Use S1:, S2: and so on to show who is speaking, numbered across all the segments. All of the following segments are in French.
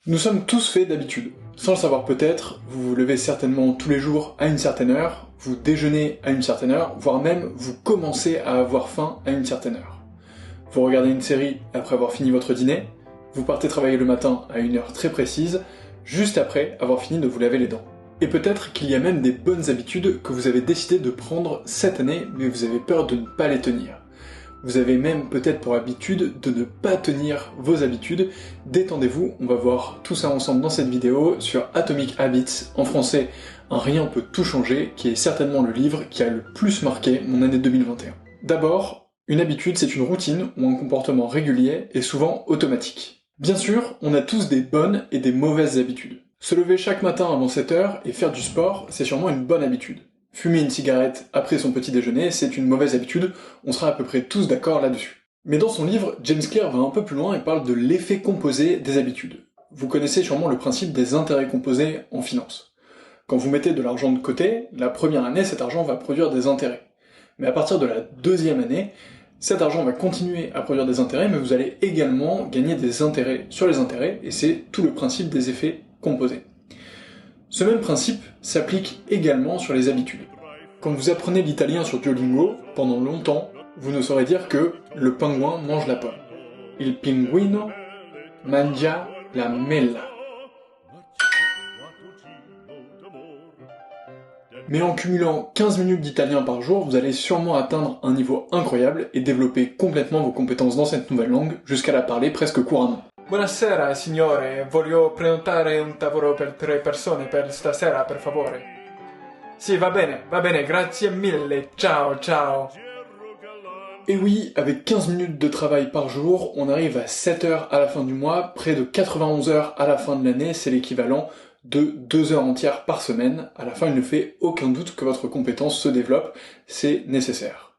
S1: Nous sommes tous faits d'habitudes. Sans le savoir peut-être, vous vous levez certainement tous les jours à une certaine heure, vous déjeunez à une certaine heure, voire même vous commencez à avoir faim à une certaine heure. Vous regardez une série après avoir fini votre dîner, vous partez travailler le matin à une heure très précise, juste après avoir fini de vous laver les dents. Et peut-être qu'il y a même des bonnes habitudes que vous avez décidé de prendre cette année, mais vous avez peur de ne pas les tenir. Vous avez même peut-être pour habitude de ne pas tenir vos habitudes. Détendez-vous, on va voir tout ça ensemble dans cette vidéo sur Atomic Habits, en français Un rien peut tout changer, qui est certainement le livre qui a le plus marqué mon année 2021. D'abord, une habitude c'est une routine ou un comportement régulier et souvent automatique. Bien sûr, on a tous des bonnes et des mauvaises habitudes. Se lever chaque matin avant 7 heures et faire du sport, c'est sûrement une bonne habitude. Fumer une cigarette après son petit déjeuner, c'est une mauvaise habitude, on sera à peu près tous d'accord là-dessus. Mais dans son livre, James Clear va un peu plus loin et parle de l'effet composé des habitudes. Vous connaissez sûrement le principe des intérêts composés en finance. Quand vous mettez de l'argent de côté, la première année, cet argent va produire des intérêts. Mais à partir de la deuxième année, cet argent va continuer à produire des intérêts, mais vous allez également gagner des intérêts sur les intérêts, et c'est tout le principe des effets composés. Ce même principe s'applique également sur les habitudes. Quand vous apprenez l'italien sur Duolingo, pendant longtemps, vous ne saurez dire que le pingouin mange la pomme. Il pinguino mangia la mela. Mais en cumulant 15 minutes d'italien par jour, vous allez sûrement atteindre un niveau incroyable et développer complètement vos compétences dans cette nouvelle langue jusqu'à la parler presque couramment.
S2: Buonasera, signore. Voglio prenotare un tavolo per 3 persone per stasera, per favore. Sì, va bene, grazie mille. Ciao, ciao.
S1: Et oui, avec 15 minutes de travail par jour, on arrive à 7 heures à la fin du mois, près de 91 heures à la fin de l'année, c'est l'équivalent de 2 heures entières par semaine. À la fin, il ne fait aucun doute que votre compétence se développe, c'est nécessaire.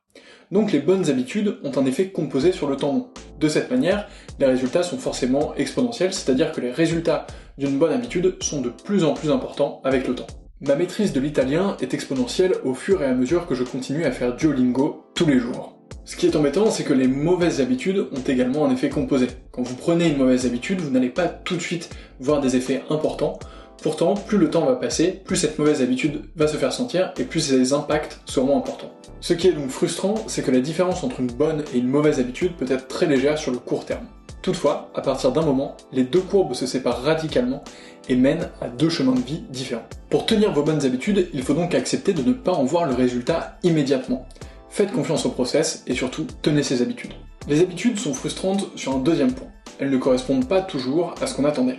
S1: Donc les bonnes habitudes ont un effet composé sur le temps long. De cette manière, les résultats sont forcément exponentiels, c'est-à-dire que les résultats d'une bonne habitude sont de plus en plus importants avec le temps. Ma maîtrise de l'italien est exponentielle au fur et à mesure que je continue à faire Duolingo tous les jours. Ce qui est embêtant, c'est que les mauvaises habitudes ont également un effet composé. Quand vous prenez une mauvaise habitude, vous n'allez pas tout de suite voir des effets importants. Pourtant, plus le temps va passer, plus cette mauvaise habitude va se faire sentir et plus ses impacts seront importants. Ce qui est donc frustrant, c'est que la différence entre une bonne et une mauvaise habitude peut être très légère sur le court terme. Toutefois, à partir d'un moment, les deux courbes se séparent radicalement et mènent à deux chemins de vie différents. Pour tenir vos bonnes habitudes, il faut donc accepter de ne pas en voir le résultat immédiatement. Faites confiance au process et surtout, tenez ces habitudes. Les habitudes sont frustrantes sur un deuxième point. Elles ne correspondent pas toujours à ce qu'on attendait.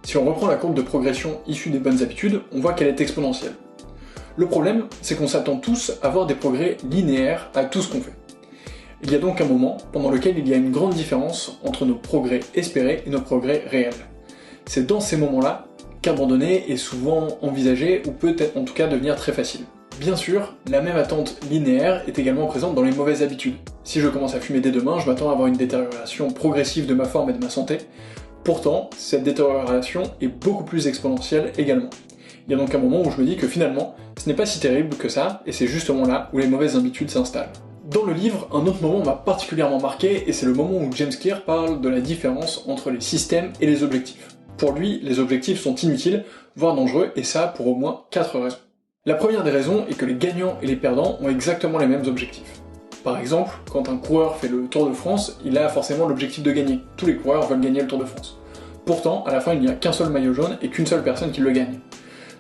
S1: Si on reprend la courbe de progression issue des bonnes habitudes, on voit qu'elle est exponentielle. Le problème, c'est qu'on s'attend tous à voir des progrès linéaires à tout ce qu'on fait. Il y a donc un moment pendant lequel il y a une grande différence entre nos progrès espérés et nos progrès réels. C'est dans ces moments-là qu'abandonner est souvent envisagé ou peut en tout cas devenir très facile. Bien sûr, la même attente linéaire est également présente dans les mauvaises habitudes. Si je commence à fumer dès demain, je m'attends à avoir une détérioration progressive de ma forme et de ma santé. Pourtant, cette détérioration est beaucoup plus exponentielle également. Il y a donc un moment où je me dis que finalement, ce n'est pas si terrible que ça, et c'est justement là où les mauvaises habitudes s'installent. Dans le livre, un autre moment m'a particulièrement marqué, et c'est le moment où James Clear parle de la différence entre les systèmes et les objectifs. Pour lui, les objectifs sont inutiles, voire dangereux, et ça pour au moins 4 raisons. La première des raisons est que les gagnants et les perdants ont exactement les mêmes objectifs. Par exemple, quand un coureur fait le Tour de France, il a forcément l'objectif de gagner. Tous les coureurs veulent gagner le Tour de France. Pourtant, à la fin, il n'y a qu'un seul maillot jaune et qu'une seule personne qui le gagne.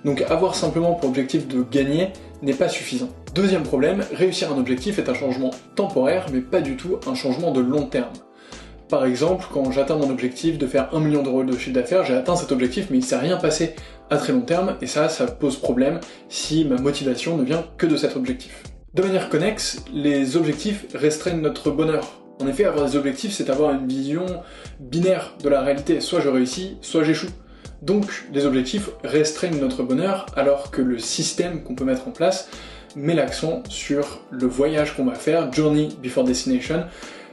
S1: Donc avoir simplement pour objectif de gagner n'est pas suffisant. Deuxième problème, réussir un objectif est un changement temporaire, mais pas du tout un changement de long terme. Par exemple, quand j'atteins mon objectif de faire 1 million d'euros de chiffre d'affaires, j'ai atteint cet objectif, mais il ne s'est rien passé à très long terme, et ça pose problème si ma motivation ne vient que de cet objectif. De manière connexe, les objectifs restreignent notre bonheur. En effet, avoir des objectifs, c'est avoir une vision binaire de la réalité. Soit je réussis, soit j'échoue. Donc, les objectifs restreignent notre bonheur, alors que le système qu'on peut mettre en place met l'accent sur le voyage qu'on va faire, Journey Before Destination.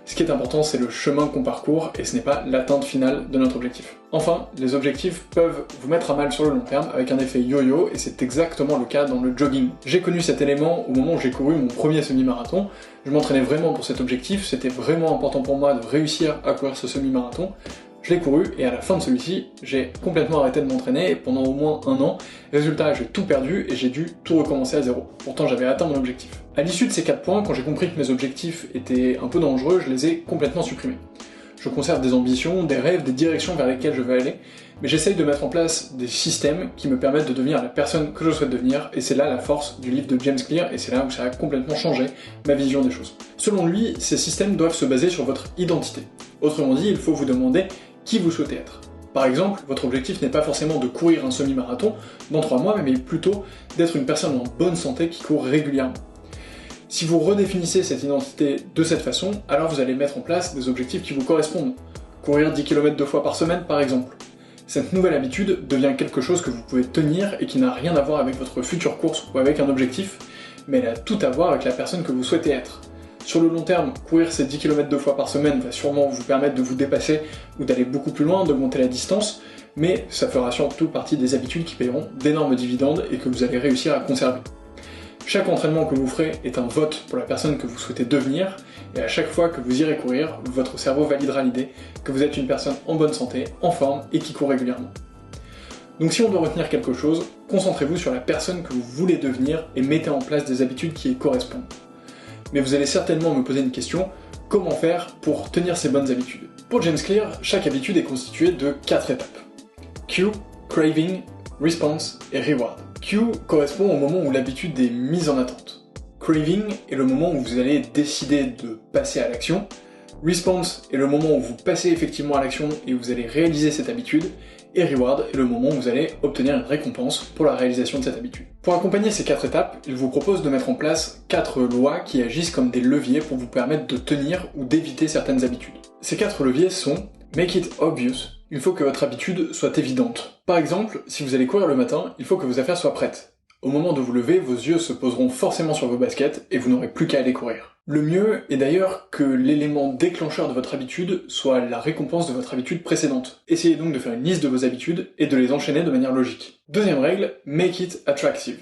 S1: Ce qui est important, c'est le chemin qu'on parcourt, et ce n'est pas l'atteinte finale de notre objectif. Enfin, les objectifs peuvent vous mettre à mal sur le long terme, avec un effet yo-yo, et c'est exactement le cas dans le jogging. J'ai connu cet élément au moment où j'ai couru mon premier semi-marathon. Je m'entraînais vraiment pour cet objectif, c'était vraiment important pour moi de réussir à courir ce semi-marathon. Je l'ai couru et à la fin de celui-ci, j'ai complètement arrêté de m'entraîner pendant au moins 1 an. Résultat, j'ai tout perdu et j'ai dû tout recommencer à zéro. Pourtant, j'avais atteint mon objectif. À l'issue de ces 4 points, quand j'ai compris que mes objectifs étaient un peu dangereux, je les ai complètement supprimés. Je conserve des ambitions, des rêves, des directions vers lesquelles je veux aller, mais j'essaye de mettre en place des systèmes qui me permettent de devenir la personne que je souhaite devenir, et c'est là la force du livre de James Clear, et c'est là où ça a complètement changé ma vision des choses. Selon lui, ces systèmes doivent se baser sur votre identité. Autrement dit, il faut vous demander qui vous souhaitez être. Par exemple, votre objectif n'est pas forcément de courir un semi-marathon dans 3 mois, mais plutôt d'être une personne en bonne santé qui court régulièrement. Si vous redéfinissez cette identité de cette façon, alors vous allez mettre en place des objectifs qui vous correspondent. Courir 10 km 2 fois par semaine, par exemple. Cette nouvelle habitude devient quelque chose que vous pouvez tenir et qui n'a rien à voir avec votre future course ou avec un objectif, mais elle a tout à voir avec la personne que vous souhaitez être. Sur le long terme, courir ces 10 km 2 fois par semaine va sûrement vous permettre de vous dépasser ou d'aller beaucoup plus loin, d'augmenter la distance, mais ça fera surtout partie des habitudes qui paieront d'énormes dividendes et que vous allez réussir à conserver. Chaque entraînement que vous ferez est un vote pour la personne que vous souhaitez devenir, et à chaque fois que vous irez courir, votre cerveau validera l'idée que vous êtes une personne en bonne santé, en forme et qui court régulièrement. Donc si on doit retenir quelque chose, concentrez-vous sur la personne que vous voulez devenir et mettez en place des habitudes qui y correspondent. Mais vous allez certainement me poser une question, comment faire pour tenir ces bonnes habitudes? Pour James Clear, chaque habitude est constituée de 4 étapes. Cue, Craving, Response et Reward. Cue correspond au moment où l'habitude est mise en attente. Craving est le moment où vous allez décider de passer à l'action. Response est le moment où vous passez effectivement à l'action et où vous allez réaliser cette habitude. Et Reward est le moment où vous allez obtenir une récompense pour la réalisation de cette habitude. Pour accompagner ces 4 étapes, il vous propose de mettre en place 4 lois qui agissent comme des leviers pour vous permettre de tenir ou d'éviter certaines habitudes. Ces 4 leviers sont Make it obvious. Il faut que votre habitude soit évidente. Par exemple, si vous allez courir le matin, il faut que vos affaires soient prêtes. Au moment de vous lever, vos yeux se poseront forcément sur vos baskets et vous n'aurez plus qu'à aller courir. Le mieux est d'ailleurs que l'élément déclencheur de votre habitude soit la récompense de votre habitude précédente. Essayez donc de faire une liste de vos habitudes et de les enchaîner de manière logique. Deuxième règle, make it attractive.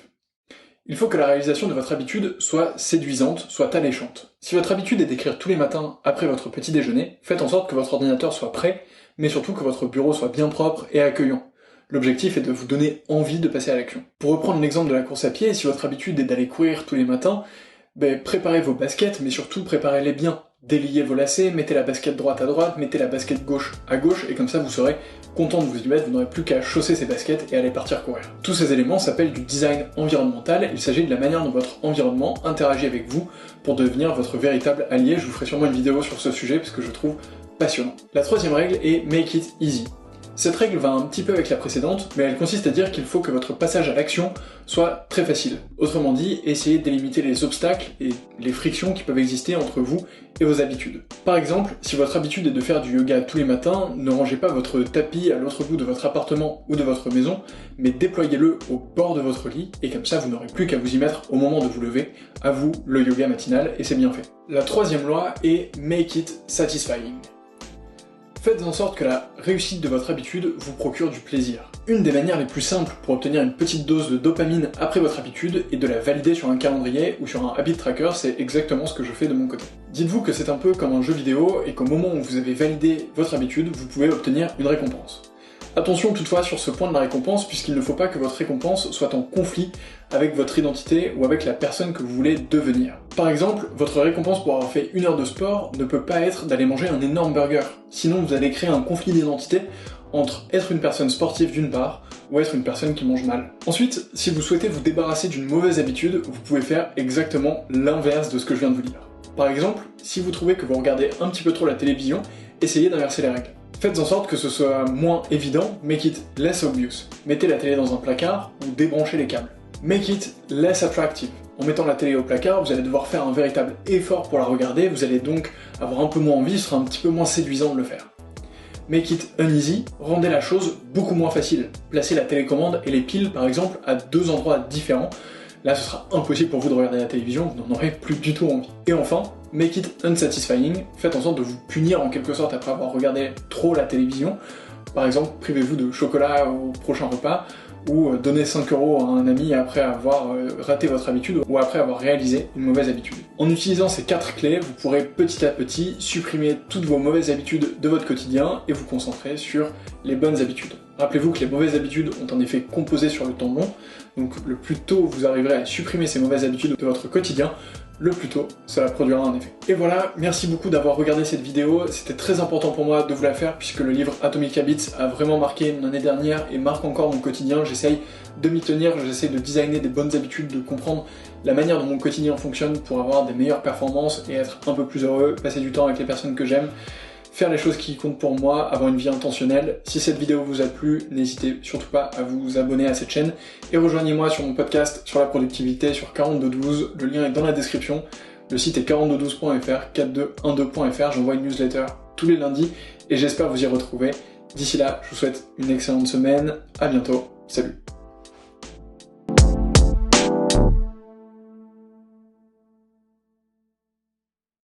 S1: Il faut que la réalisation de votre habitude soit séduisante, soit alléchante. Si votre habitude est d'écrire tous les matins après votre petit déjeuner, faites en sorte que votre ordinateur soit prêt, mais surtout que votre bureau soit bien propre et accueillant. L'objectif est de vous donner envie de passer à l'action. Pour reprendre l'exemple de la course à pied, si votre habitude est d'aller courir tous les matins, préparez vos baskets, mais surtout préparez-les bien. Déliez vos lacets, mettez la basket droite à droite, mettez la basket gauche à gauche, et comme ça vous serez content de vous y mettre, vous n'aurez plus qu'à chausser ces baskets et aller partir courir. Tous ces éléments s'appellent du design environnemental, il s'agit de la manière dont votre environnement interagit avec vous pour devenir votre véritable allié. Je vous ferai sûrement une vidéo sur ce sujet parce que je trouve passionnant. La troisième règle est make it easy. Cette règle va un petit peu avec la précédente, mais elle consiste à dire qu'il faut que votre passage à l'action soit très facile. Autrement dit, essayez d'éliminer les obstacles et les frictions qui peuvent exister entre vous et vos habitudes. Par exemple, si votre habitude est de faire du yoga tous les matins, ne rangez pas votre tapis à l'autre bout de votre appartement ou de votre maison, mais déployez-le au bord de votre lit, et comme ça vous n'aurez plus qu'à vous y mettre au moment de vous lever. À vous, le yoga matinal, et c'est bien fait. La troisième loi est make it satisfying. Faites en sorte que la réussite de votre habitude vous procure du plaisir. Une des manières les plus simples pour obtenir une petite dose de dopamine après votre habitude est de la valider sur un calendrier ou sur un habit tracker, c'est exactement ce que je fais de mon côté. Dites-vous que c'est un peu comme un jeu vidéo et qu'au moment où vous avez validé votre habitude, vous pouvez obtenir une récompense. Attention toutefois sur ce point de la récompense, puisqu'il ne faut pas que votre récompense soit en conflit avec votre identité ou avec la personne que vous voulez devenir. Par exemple, votre récompense pour avoir fait 1 heure de sport ne peut pas être d'aller manger un énorme burger. Sinon vous allez créer un conflit d'identité entre être une personne sportive d'une part, ou être une personne qui mange mal. Ensuite, si vous souhaitez vous débarrasser d'une mauvaise habitude, vous pouvez faire exactement l'inverse de ce que je viens de vous dire. Par exemple, si vous trouvez que vous regardez un petit peu trop la télévision, essayez d'inverser les règles. Faites en sorte que ce soit moins évident, make it less obvious. Mettez la télé dans un placard ou débranchez les câbles. Make it less attractive. En mettant la télé au placard, vous allez devoir faire un véritable effort pour la regarder, vous allez donc avoir un peu moins envie, ce sera un petit peu moins séduisant de le faire. Make it uneasy, rendez la chose beaucoup moins facile. Placez la télécommande et les piles par exemple à 2 endroits différents. Là ce sera impossible pour vous de regarder la télévision, vous n'en aurez plus du tout envie. Et enfin, make it unsatisfying, faites en sorte de vous punir en quelque sorte après avoir regardé trop la télévision. Par exemple, privez-vous de chocolat au prochain repas, ou donner 5 € à un ami après avoir raté votre habitude ou après avoir réalisé une mauvaise habitude. En utilisant ces 4 clés, vous pourrez petit à petit supprimer toutes vos mauvaises habitudes de votre quotidien et vous concentrer sur les bonnes habitudes. Rappelez-vous que les mauvaises habitudes ont un effet composé sur le temps long, donc le plus tôt vous arriverez à supprimer ces mauvaises habitudes de votre quotidien, le plus tôt cela produira un effet. Et voilà, merci beaucoup d'avoir regardé cette vidéo, c'était très important pour moi de vous la faire puisque le livre Atomic Habits a vraiment marqué mon année dernière et marque encore mon quotidien. J'essaye de m'y tenir, j'essaye de designer des bonnes habitudes, de comprendre la manière dont mon quotidien fonctionne pour avoir des meilleures performances et être un peu plus heureux, passer du temps avec les personnes que j'aime, faire les choses qui comptent pour moi, avoir une vie intentionnelle. Si cette vidéo vous a plu, n'hésitez surtout pas à vous abonner à cette chaîne et rejoignez-moi sur mon podcast sur la productivité sur 4212, le lien est dans la description. Le site est 4212.fr, 4212.fr, j'envoie une newsletter tous les lundis et j'espère vous y retrouver. D'ici là, je vous souhaite une excellente semaine, à bientôt, salut.